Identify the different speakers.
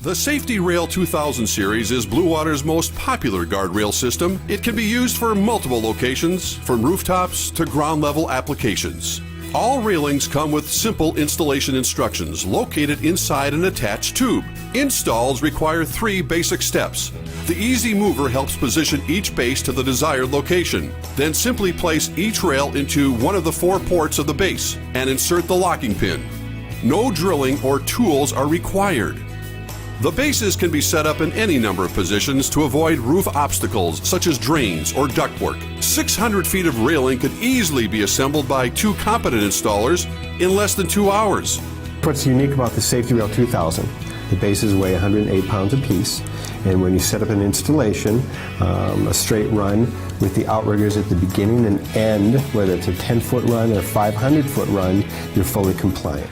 Speaker 1: The SafetyRail 2000 series is BlueWater's most popular guardrail system. It can be used for multiple locations, from rooftops to ground level applications. All railings come with simple installation instructions located inside an attached tube. Installs require 3 basic steps. The Easy Mover helps position each base to the desired location. Then simply place each rail into one of the 4 ports of the base and insert the locking pin. No drilling or tools are required. The bases can be set up in any number of positions to avoid roof obstacles such as drains or ductwork. 600 feet of railing could easily be assembled by 2 competent installers in less than 2 hours.
Speaker 2: What's unique about the SafetyRail 2000, the bases weigh 108 pounds apiece, and when you set up an installation, a straight run with the outriggers at the beginning and end, whether it's a 10-foot run or a 500-foot run, you're fully compliant.